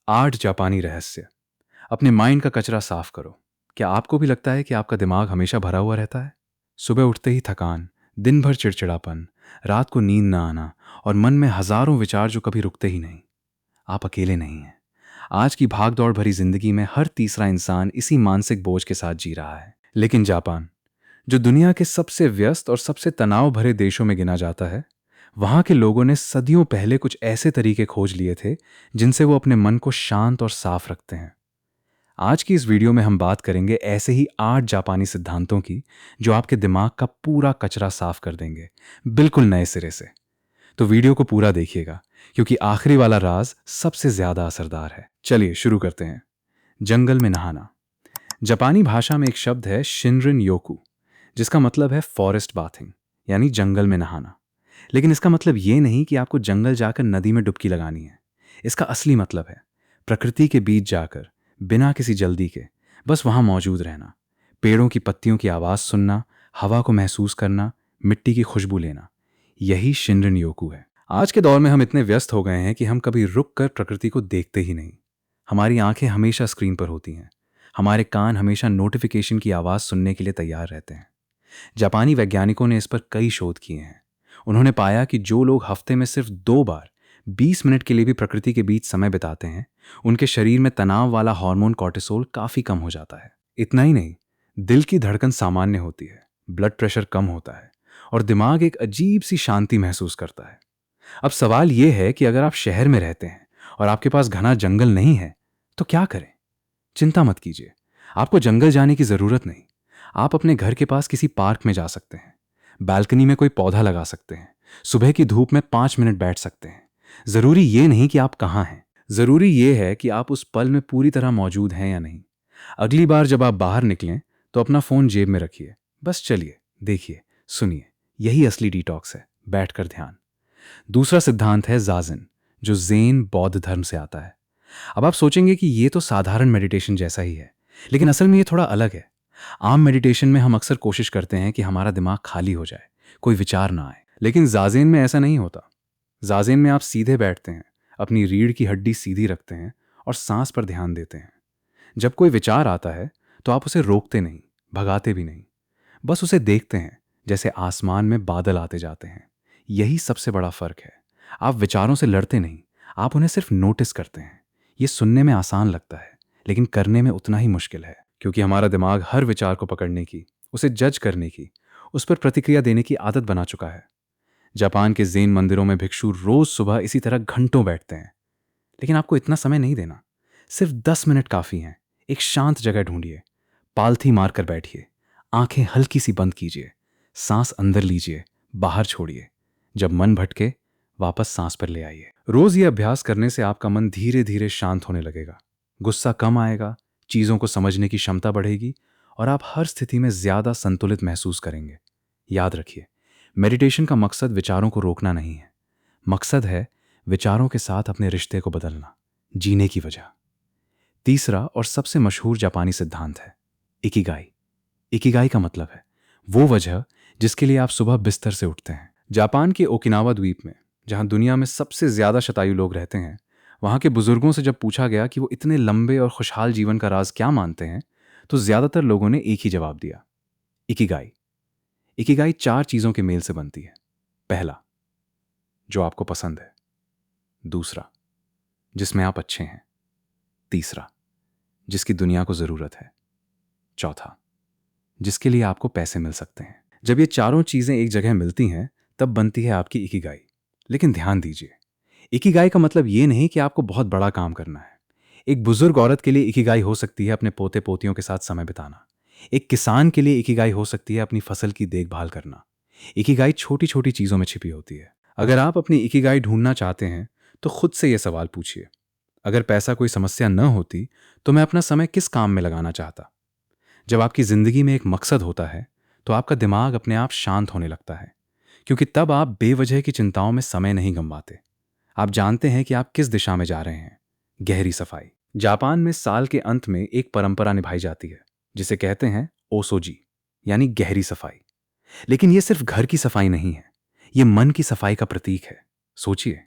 8 जापानी रहस्य। अपने माइंड का कचरा साफ करो। क्या आपको भी लगता है कि आपका दिमाग हमेशा भरा हुआ रहता है? सुबह उठते ही थकान, दिन भर चिड़चिड़ापन, रात को नींद न आना और मन में हजारों विचार जो कभी रुकते ही नहीं। आप अकेले नहीं हैं। आज की भागदौड़ भरी जिंदगी में हर तीसरा इंसान इसी मानसिक बोझ के साथ जी रहा है। लेकिन जापान, जो दुनिया के सबसे व्यस्त और सबसे तनाव भरे देशों में गिना जाता है, वहां के लोगों ने सदियों पहले कुछ ऐसे तरीके खोज लिए थे जिनसे वो अपने मन को शांत और साफ रखते हैं। आज की इस वीडियो में हम बात करेंगे ऐसे ही 8 जापानी सिद्धांतों की जो आपके दिमाग का पूरा कचरा साफ कर देंगे, बिल्कुल नए सिरे से। तो वीडियो को पूरा देखिएगा, क्योंकि आखिरी वाला राज सबसे ज्यादा असरदार है। चलिए शुरू करते हैं। जंगल में नहाना। जापानी भाषा में एक शब्द है शिनरिन योकू, जिसका मतलब है फॉरेस्ट बाथिंग, यानी जंगल में नहाना। लेकिन इसका मतलब ये नहीं कि आपको जंगल जाकर नदी में डुबकी लगानी है। इसका असली मतलब है प्रकृति के बीच जाकर, बिना किसी जल्दी के, बस वहां मौजूद रहना। पेड़ों की पत्तियों की आवाज सुनना, हवा को महसूस करना, मिट्टी की खुशबू लेना। यही शिनरिन योकू है। आज के दौर में हम इतने व्यस्त हो गए हैं कि हम कभी रुक कर प्रकृति को देखते ही नहीं। हमारी आंखें हमेशा स्क्रीन पर होती हैं। हमारे कान हमेशा नोटिफिकेशन की आवाज सुनने के लिए तैयार रहते हैं। जापानी वैज्ञानिकों ने इस पर कई शोध किए हैं। उन्होंने पाया कि जो लोग हफ्ते में सिर्फ 2 बार 20 मिनट के लिए भी प्रकृति के बीच समय बिताते हैं, उनके शरीर में तनाव वाला हार्मोन कॉर्टिसोल काफी कम हो जाता है। इतना ही नहीं, दिल की धड़कन सामान्य होती है, ब्लड प्रेशर कम होता है और दिमाग एक अजीब सी शांति महसूस करता है। अब सवाल यह है कि अगर आप शहर में रहते हैं और आपके पास घना जंगल नहीं है, तो क्या करें? चिंता मत कीजिए, आपको जंगल जाने की जरूरत नहीं। आप अपने घर के पास किसी पार्क में जा सकते हैं, बालकनी में कोई पौधा लगा सकते हैं, सुबह की धूप में 5 मिनट बैठ सकते हैं। जरूरी ये नहीं कि आप कहाँ हैं, जरूरी ये है कि आप उस पल में पूरी तरह मौजूद हैं या नहीं। अगली बार जब आप बाहर निकलें तो अपना फोन जेब में रखिए। बस चलिए, देखिए, सुनिए। यही असली डिटॉक्स है, बैठकर ध्यान। दूसरा सिद्धांत है जाजिन, जो ज़ेन बौद्ध धर्म से आता है। अब आप सोचेंगे कि ये तो साधारण मेडिटेशन जैसा ही है, लेकिन असल में ये थोड़ा अलग है। आम मेडिटेशन में हम अक्सर कोशिश करते हैं कि हमारा दिमाग खाली हो जाए, कोई विचार ना आए। लेकिन जाज़ेन में ऐसा नहीं होता। जाज़ेन में आप सीधे बैठते हैं, अपनी रीढ़ की हड्डी सीधी रखते हैं और सांस पर ध्यान देते हैं। जब कोई विचार आता है तो आप उसे रोकते नहीं, भगाते भी नहीं, बस उसे देखते हैं, जैसे आसमान में बादल आते जाते हैं। यही सबसे बड़ा फर्क है। आप विचारों से लड़ते नहीं, आप उन्हें सिर्फ नोटिस करते हैं। ये सुनने में आसान लगता है, लेकिन करने में उतना ही मुश्किल है, क्योंकि हमारा दिमाग हर विचार को पकड़ने की, उसे जज करने की, उस पर प्रतिक्रिया देने की आदत बना चुका है। जापान के ज़ेन मंदिरों में भिक्षु रोज सुबह इसी तरह घंटों बैठते हैं। लेकिन आपको इतना समय नहीं देना, सिर्फ 10 मिनट काफी हैं। एक शांत जगह ढूंढिए, पालथी मारकर बैठिए, आंखें हल्की सी बंद कीजिए, सांस अंदर लीजिए, बाहर छोड़िए। जब मन भटके, वापस सांस पर ले आइए। रोज ये अभ्यास करने से आपका मन धीरे धीरे शांत होने लगेगा। गुस्सा कम आएगा, चीजों को समझने की क्षमता बढ़ेगी और आप हर स्थिति में ज्यादा संतुलित महसूस करेंगे। याद रखिए, मेडिटेशन का मकसद विचारों को रोकना नहीं है। मकसद है विचारों के साथ अपने रिश्ते को बदलना, जीने की वजह। तीसरा और सबसे मशहूर जापानी सिद्धांत है इकिगाई। इकिगाई का मतलब है वो वजह जिसके लिए आप सुबह बिस्तर से उठते हैं। जापान के ओकिनावा द्वीप में, जहां दुनिया में सबसे ज्यादा शतायु लोग रहते हैं, वहां के बुजुर्गों से जब पूछा गया कि वो इतने लंबे और खुशहाल जीवन का राज क्या मानते हैं, तो ज्यादातर लोगों ने एक ही जवाब दिया, इकिगाई। इकिगाई 4 चीजों के मेल से बनती है। पहला, जो आपको पसंद है। दूसरा, जिसमें आप अच्छे हैं। तीसरा, जिसकी दुनिया को जरूरत है। चौथा, जिसके लिए आपको पैसे मिल सकते हैं। जब ये चारों चीजें एक जगह मिलती हैं, तब बनती है आपकी इकिगाई। लेकिन ध्यान दीजिए, इकिगाई का मतलब ये नहीं कि आपको बहुत बड़ा काम करना है। एक बुजुर्ग औरत के लिए इकिगाई हो सकती है अपने पोते पोतियों के साथ समय बिताना। एक किसान के लिए इकिगाई हो सकती है अपनी फसल की देखभाल करना। इकिगाई छोटी छोटी चीजों में छिपी होती है। अगर आप अपनी इकिगाई ढूंढना चाहते हैं, तो खुद से यह सवाल पूछिए, अगर पैसा कोई समस्या न होती तो मैं अपना समय किस काम में लगाना चाहता। जब आपकी जिंदगी में एक मकसद होता है, तो आपका दिमाग अपने आप शांत होने लगता है, क्योंकि तब आप बेवजह की चिंताओं में समय नहीं गंवाते। आप जानते हैं कि आप किस दिशा में जा रहे हैं। गहरी सफाई। जापान में साल के अंत में एक परंपरा निभाई जाती है, जिसे कहते हैं ओसोजी, यानी गहरी सफाई। लेकिन यह सिर्फ घर की सफाई नहीं है, यह मन की सफाई का प्रतीक है। सोचिए,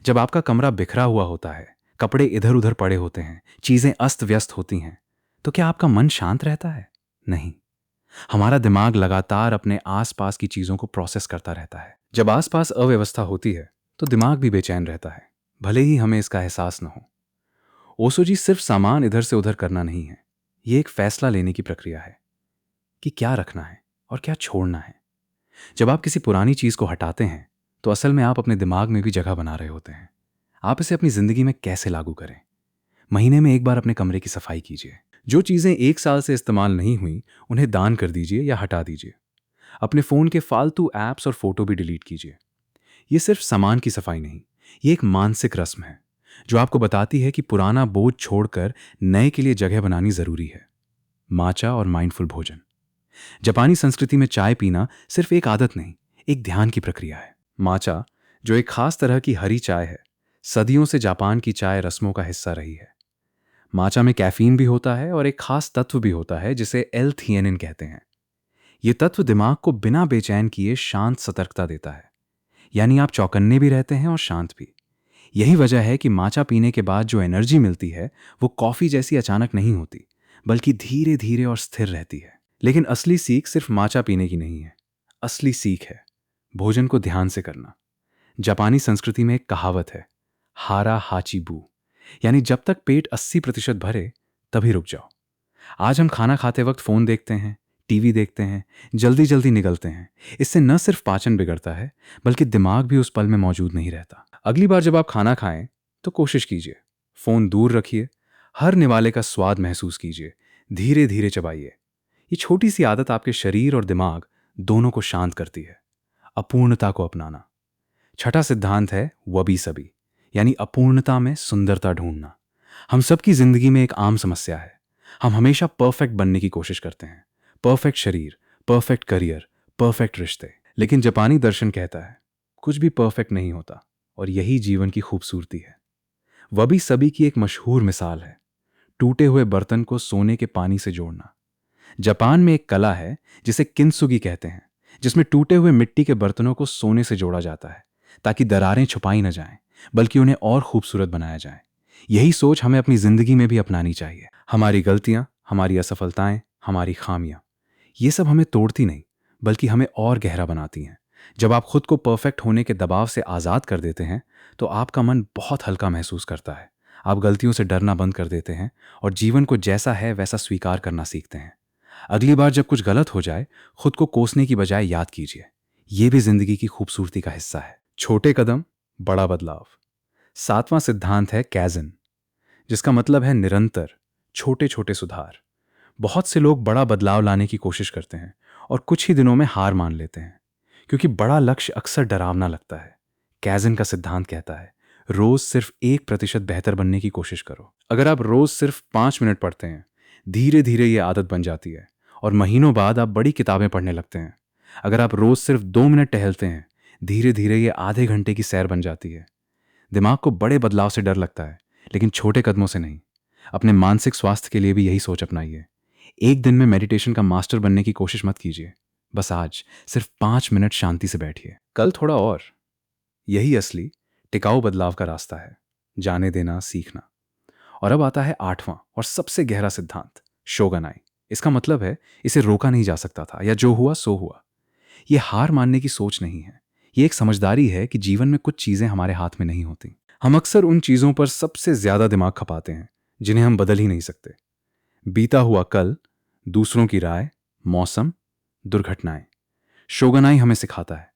जब आपका कमरा बिखरा हुआ होता है, कपड़े इधर उधर पड़े होते हैं, चीज़ें अस्त व्यस्त होती हैं, तो क्या आपका मन शांत रहता है? नहीं। हमारा दिमाग लगातार अपने आसपास की चीज़ों को प्रोसेस करता रहता है। जब आसपास अव्यवस्था होती है तो दिमाग भी बेचैन रहता है, भले ही हमें इसका एहसास न हो। ओशो सिर्फ सामान इधर से उधर करना नहीं है, ये एक फैसला लेने की प्रक्रिया है कि क्या रखना है और क्या छोड़ना है। जब आप किसी पुरानी चीज़ को हटाते हैं तो असल में आप अपने दिमाग में भी जगह बना रहे होते हैं। आप इसे अपनी ज़िंदगी में कैसे लागू करें? महीने में एक बार अपने कमरे की सफाई कीजिए। जो चीज़ें 1 साल से इस्तेमाल नहीं हुई उन्हें दान कर दीजिए या हटा दीजिए। अपने फ़ोन के फालतू ऐप्स और फोटो भी डिलीट कीजिए। ये सिर्फ सामान की सफाई नहीं, ये एक मानसिक रस्म है जो आपको बताती है कि पुराना बोझ छोड़कर नए के लिए जगह बनानी ज़रूरी है। माचा और माइंडफुल भोजन। जापानी संस्कृति में चाय पीना सिर्फ एक आदत नहीं, एक ध्यान की प्रक्रिया है। माचा, जो एक खास तरह की हरी चाय है, सदियों से जापान की चाय रस्मों का हिस्सा रही है। माचा में कैफीन भी होता है और एक खास तत्व भी होता है जिसे एल-थियनिन कहते हैं। ये तत्व दिमाग को बिना बेचैन किए शांत सतर्कता देता है, यानी आप चौकन्ने भी रहते हैं और शांत भी। यही वजह है कि माचा पीने के बाद जो एनर्जी मिलती है वो कॉफी जैसी अचानक नहीं होती, बल्कि धीरे धीरे और स्थिर रहती है। लेकिन असली सीख सिर्फ माचा पीने की नहीं है। असली सीख है भोजन को ध्यान से करना। जापानी संस्कृति में एक कहावत है, हारा हाची बू, यानी जब तक पेट 80% भरे तभी रुक जाओ। आज हम खाना खाते वक्त फोन देखते हैं, टीवी देखते हैं, जल्दी जल्दी निगलते हैं। इससे न सिर्फ पाचन बिगड़ता है, बल्कि दिमाग भी उस पल में मौजूद नहीं रहता। अगली बार जब आप खाना खाएं तो कोशिश कीजिए, फोन दूर रखिए, हर निवाले का स्वाद महसूस कीजिए, धीरे धीरे चबाइए। ये छोटी सी आदत आपके शरीर और दिमाग दोनों को शांत करती है। अपूर्णता को अपनाना। छठा सिद्धांत है वबी सभी, यानी अपूर्णता में सुंदरता ढूंढना। हम सबकी जिंदगी में एक आम समस्या है, हम हमेशा परफेक्ट बनने की कोशिश करते हैं। परफेक्ट शरीर, परफेक्ट करियर, परफेक्ट रिश्ते। लेकिन जापानी दर्शन कहता है कुछ भी परफेक्ट नहीं होता, और यही जीवन की खूबसूरती है। वबी सभी की एक मशहूर मिसाल है टूटे हुए बर्तन को सोने के पानी से जोड़ना। जापान में एक कला है जिसे किंसुगी कहते हैं, जिसमें टूटे हुए मिट्टी के बर्तनों को सोने से जोड़ा जाता है ताकि दरारें छुपाई न जाएं, बल्कि उन्हें और खूबसूरत बनाया जाए। यही सोच हमें अपनी जिंदगी में भी अपनानी चाहिए। हमारी गलतियां, हमारी असफलताएं, हमारी खामियां, ये सब हमें तोड़ती नहीं, बल्कि हमें और गहरा बनाती हैं। जब आप खुद को परफेक्ट होने के दबाव से आज़ाद कर देते हैं तो आपका मन बहुत हल्का महसूस करता है। आप गलतियों से डरना बंद कर देते हैं और जीवन को जैसा है वैसा स्वीकार करना सीखते हैं। अगली बार जब कुछ गलत हो जाए, खुद को कोसने की बजाय याद कीजिए, ये भी जिंदगी की खूबसूरती का हिस्सा है। छोटे कदम, बड़ा बदलाव। सातवां सिद्धांत है कैज़न, जिसका मतलब है निरंतर छोटे छोटे सुधार। बहुत से लोग बड़ा बदलाव लाने की कोशिश करते हैं और कुछ ही दिनों में हार मान लेते हैं, क्योंकि बड़ा लक्ष्य अक्सर डरावना लगता है। कैज़न का सिद्धांत कहता है रोज सिर्फ 1% बेहतर बनने की कोशिश करो। अगर आप रोज सिर्फ 5 मिनट पढ़ते हैं, धीरे धीरे ये आदत बन जाती है और महीनों बाद आप बड़ी किताबें पढ़ने लगते हैं। अगर आप रोज सिर्फ 2 मिनट टहलते हैं, धीरे धीरे ये आधे घंटे की सैर बन जाती है। दिमाग को बड़े बदलाव से डर लगता है, लेकिन छोटे कदमों से नहीं। अपने मानसिक स्वास्थ्य के लिए भी यही सोच अपनाइए। एक दिन में मेडिटेशन का मास्टर बनने की कोशिश मत कीजिए, बस आज सिर्फ 5 मिनट शांति से बैठिए, कल थोड़ा और। यही असली टिकाऊ बदलाव का रास्ता है, जाने देना, सीखना। और अब आता है 8वां और सबसे गहरा सिद्धांत, शोगनाई। इसका मतलब है इसे रोका नहीं जा सकता था, या जो हुआ सो हुआ। ये हार मानने की सोच नहीं है, ये एक समझदारी है कि जीवन में कुछ चीजें हमारे हाथ में नहीं होती। हम अक्सर उन चीजों पर सबसे ज्यादा दिमाग खपाते हैं जिन्हें हम बदल ही नहीं सकते। बीता हुआ कल, दूसरों की राय, मौसम, दुर्घटनाएं। शोगनाई हमें सिखाता है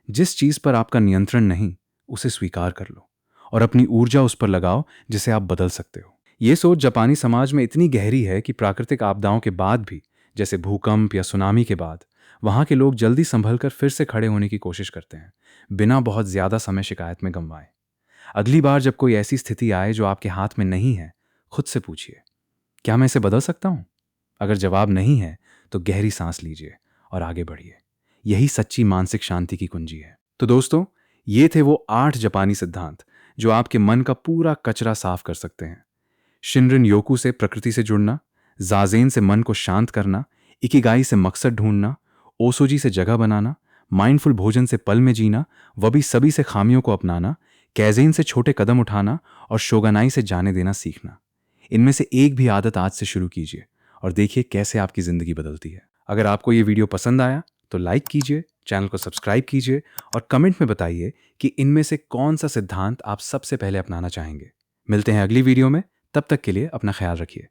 जिस चीज पर आपका नियंत्रण नहीं, उसे स्वीकार कर लो और अपनी ऊर्जा उस पर लगाओ जिसे आप बदल सकते हो। ये सोच जापानी समाज में इतनी गहरी है कि प्राकृतिक आपदाओं के बाद भी, जैसे भूकंप या सुनामी के बाद, वहां के लोग जल्दी संभल कर फिर से खड़े होने की कोशिश करते हैं, बिना बहुत ज्यादा समय शिकायत में गंवाए। अगली बार जब कोई ऐसी स्थिति आए जो आपके हाथ में नहीं है, खुद से पूछिए, क्या मैं इसे बदल सकता हूं? अगर जवाब नहीं है तो गहरी सांस लीजिए और आगे बढ़िए। यही सच्ची मानसिक शांति की कुंजी है। तो दोस्तों, ये थे वो 8 जापानी सिद्धांत जो आपके मन का पूरा कचरा साफ कर सकते हैं। शिनरिन योकू से प्रकृति से जुड़ना, जाजेन से मन को शांत करना, इकिगाई से मकसद ढूंढना, ओसोजी से जगह बनाना, माइंडफुल भोजन से पल में जीना, वबी सभी से खामियों को अपनाना, कैज़ेन से छोटे कदम उठाना और शोगानाई से जाने देना सीखना। इनमें से एक भी आदत आज से शुरू कीजिए और देखिए कैसे आपकी ज़िंदगी बदलती है। अगर आपको ये वीडियो पसंद आया तो लाइक कीजिए, चैनल को सब्सक्राइब कीजिए और कमेंट में बताइए कि इनमें से कौन सा सिद्धांत आप सबसे पहले अपनाना चाहेंगे। मिलते हैं अगली वीडियो में, तब तक के लिए अपना ख्याल रखिए।